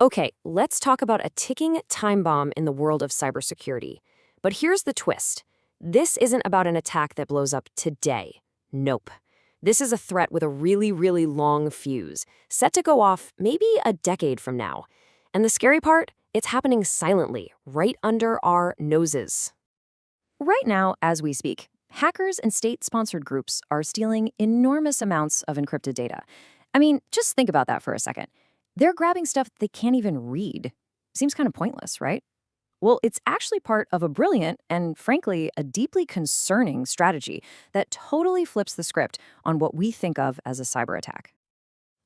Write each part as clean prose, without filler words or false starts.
Okay, let's talk about a ticking time bomb in the world of cybersecurity. But here's the twist. This isn't about an attack that blows up today. Nope. This is a threat with a really, really long fuse, set to go off maybe a decade from now. And the scary part? It's happening silently, right under our noses. Right now, as we speak, hackers and state-sponsored groups are stealing enormous amounts of encrypted data. I mean, just think about that for a second. They're grabbing stuff they can't even read. Seems kind of pointless, right? Well, it's actually part of a brilliant and, frankly, a deeply concerning strategy that totally flips the script on what we think of as a cyber attack.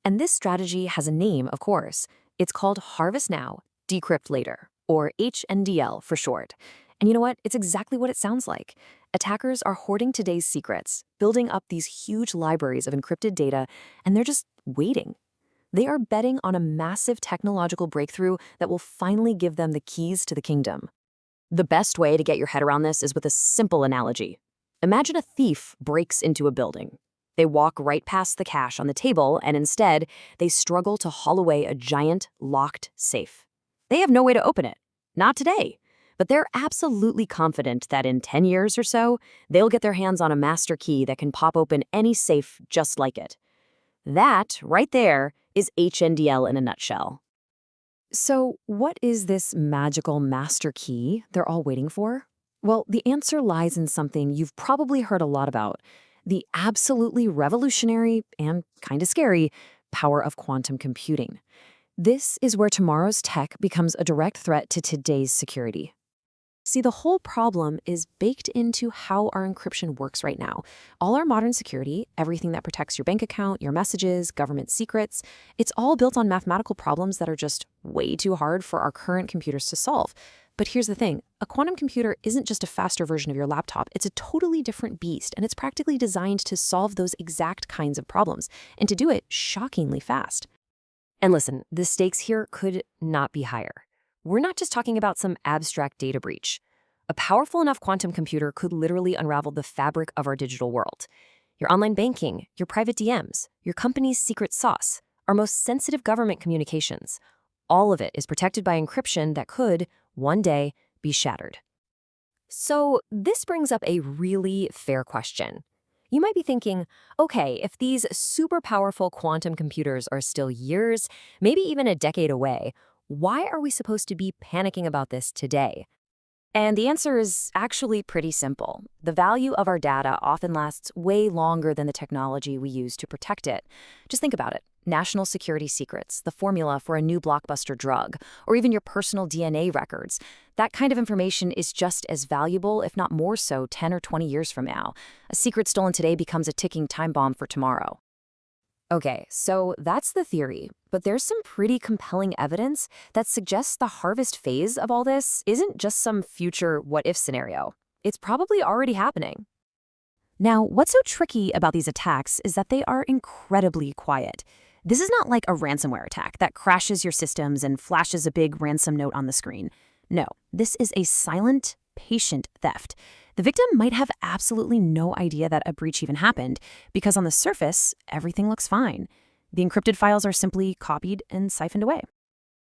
And this strategy has a name, of course. It's called Harvest Now, Decrypt Later, or HNDL for short. And you know what? It's exactly what it sounds like. Attackers are hoarding today's secrets, building up these huge libraries of encrypted data, and they're just waiting. They are betting on a massive technological breakthrough that will finally give them the keys to the kingdom. The best way to get your head around this is with a simple analogy. Imagine a thief breaks into a building. They walk right past the cash on the table, and instead, they struggle to haul away a giant, locked safe. They have no way to open it. Not today. But they're absolutely confident that in 10 years or so, they'll get their hands on a master key that can pop open any safe just like it. That, right there, is HNDL in a nutshell. So, what is this magical master key they're all waiting for? Well, the answer lies in something you've probably heard a lot about: the absolutely revolutionary and kind of scary power of quantum computing. This is where tomorrow's tech becomes a direct threat to today's security. See, the whole problem is baked into how our encryption works right now. All our modern security, everything that protects your bank account, your messages, government secrets, it's all built on mathematical problems that are just way too hard for our current computers to solve. But here's the thing, a quantum computer isn't just a faster version of your laptop, it's a totally different beast, and it's practically designed to solve those exact kinds of problems, and to do it shockingly fast. And listen, the stakes here could not be higher. We're not just talking about some abstract data breach. A powerful enough quantum computer could literally unravel the fabric of our digital world. Your online banking, your private DMs, your company's secret sauce, our most sensitive government communications. All of it is protected by encryption that could, one day, be shattered. So this brings up a really fair question. You might be thinking, okay, if these super powerful quantum computers are still years, maybe even a decade away, why are we supposed to be panicking about this today? And the answer is actually pretty simple. The value of our data often lasts way longer than the technology we use to protect it. Just think about it. National security secrets, the formula for a new blockbuster drug, or even your personal DNA records. That kind of information is just as valuable, if not more so, 10 or 20 years from now. A secret stolen today becomes a ticking time bomb for tomorrow. Okay, so that's the theory, but there's some pretty compelling evidence that suggests the harvest phase of all this isn't just some future what-if scenario. It's probably already happening. Now, what's so tricky about these attacks is that they are incredibly quiet. This is not like a ransomware attack that crashes your systems and flashes a big ransom note on the screen. No, this is a silent, patient theft. The victim might have absolutely no idea that a breach even happened, because on the surface, everything looks fine. The encrypted files are simply copied and siphoned away.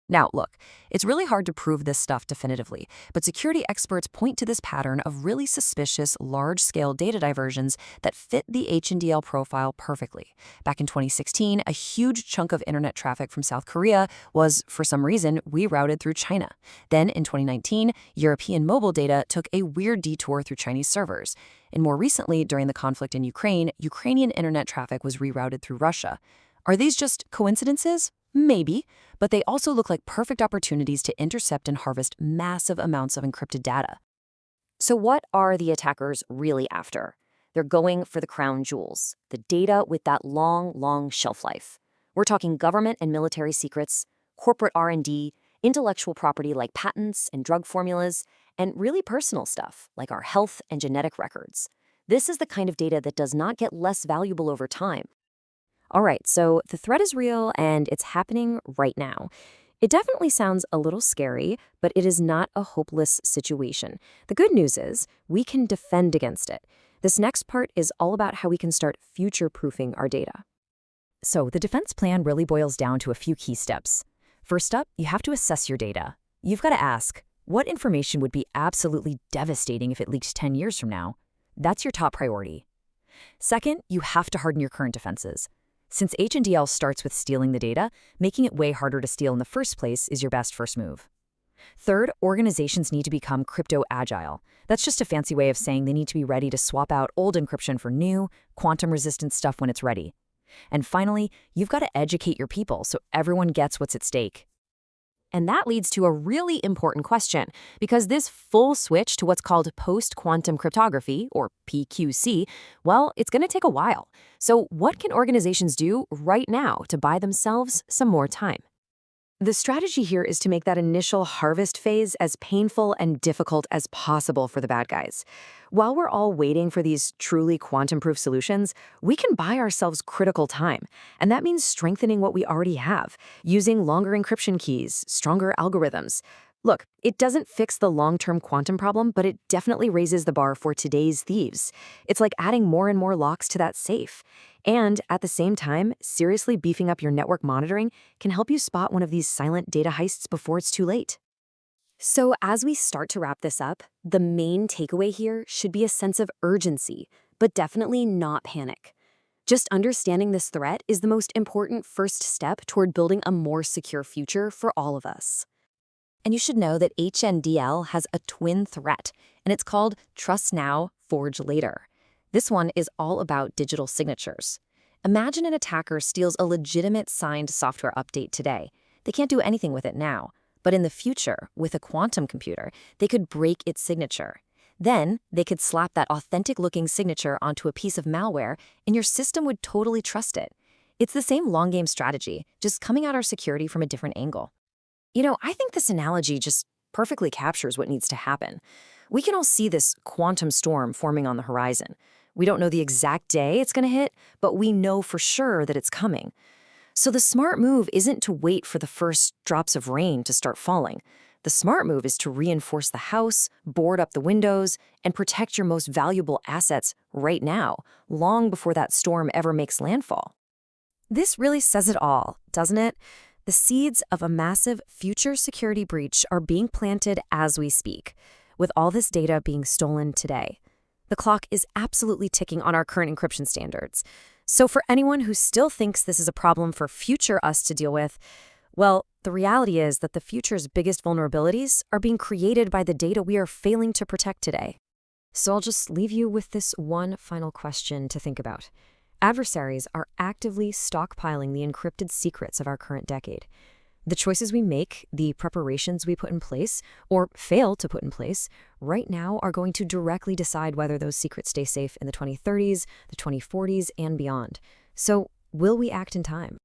Now, look, it's really hard to prove this stuff definitively, but security experts point to this pattern of really suspicious, large-scale data diversions that fit the HNDL profile perfectly. Back in 2016, a huge chunk of internet traffic from South Korea was, for some reason, rerouted through China. Then, in 2019, European mobile data took a weird detour through Chinese servers. And more recently, during the conflict in Ukraine, Ukrainian internet traffic was rerouted through Russia. Are these just coincidences? Maybe, but they also look like perfect opportunities to intercept and harvest massive amounts of encrypted data. So what are the attackers really after? They're going for the crown jewels, the data with that long, long shelf life. We're talking government and military secrets, corporate R&D, intellectual property like patents and drug formulas, and really personal stuff like our health and genetic records. This is the kind of data that does not get less valuable over time. All right, so the threat is real and it's happening right now. It definitely sounds a little scary, but it is not a hopeless situation. The good news is we can defend against it. This next part is all about how we can start future-proofing our data. So the defense plan really boils down to a few key steps. First up, you have to assess your data. You've got to ask, what information would be absolutely devastating if it leaked 10 years from now? That's your top priority. Second, you have to harden your current defenses. Since HNDL starts with stealing the data, making it way harder to steal in the first place is your best first move. Third, organizations need to become crypto-agile. That's just a fancy way of saying they need to be ready to swap out old encryption for new, quantum-resistant stuff when it's ready. And finally, you've got to educate your people so everyone gets what's at stake. And that leads to a really important question, because this full switch to what's called post-quantum cryptography, or PQC, well, it's going to take a while. So what can organizations do right now to buy themselves some more time? The strategy here is to make that initial harvest phase as painful and difficult as possible for the bad guys. While we're all waiting for these truly quantum-proof solutions, we can buy ourselves critical time. And that means strengthening what we already have, using longer encryption keys, stronger algorithms. Look, it doesn't fix the long-term quantum problem, but it definitely raises the bar for today's thieves. It's like adding more and more locks to that safe. And at the same time, seriously beefing up your network monitoring can help you spot one of these silent data heists before it's too late. So as we start to wrap this up, the main takeaway here should be a sense of urgency, but definitely not panic. Just understanding this threat is the most important first step toward building a more secure future for all of us. And you should know that HNDL has a twin threat, and it's called Trust Now, Forge Later. This one is all about digital signatures. Imagine an attacker steals a legitimate signed software update today. They can't do anything with it now, but in the future, with a quantum computer, they could break its signature. Then, they could slap that authentic-looking signature onto a piece of malware, and your system would totally trust it. It's the same long-game strategy, just coming at our security from a different angle. You know, I think this analogy just perfectly captures what needs to happen. We can all see this quantum storm forming on the horizon. We don't know the exact day it's going to hit, but we know for sure that it's coming. So the smart move isn't to wait for the first drops of rain to start falling. The smart move is to reinforce the house, board up the windows, and protect your most valuable assets right now, long before that storm ever makes landfall. This really says it all, doesn't it? The seeds of a massive future security breach are being planted as we speak, with all this data being stolen today. The clock is absolutely ticking on our current encryption standards. So for anyone who still thinks this is a problem for future us to deal with, well, the reality is that the future's biggest vulnerabilities are being created by the data we are failing to protect today. So I'll just leave you with this one final question to think about. Adversaries are actively stockpiling the encrypted secrets of our current decade. The choices we make, the preparations we put in place, or fail to put in place, right now are going to directly decide whether those secrets stay safe in the 2030s, the 2040s, and beyond. So, will we act in time?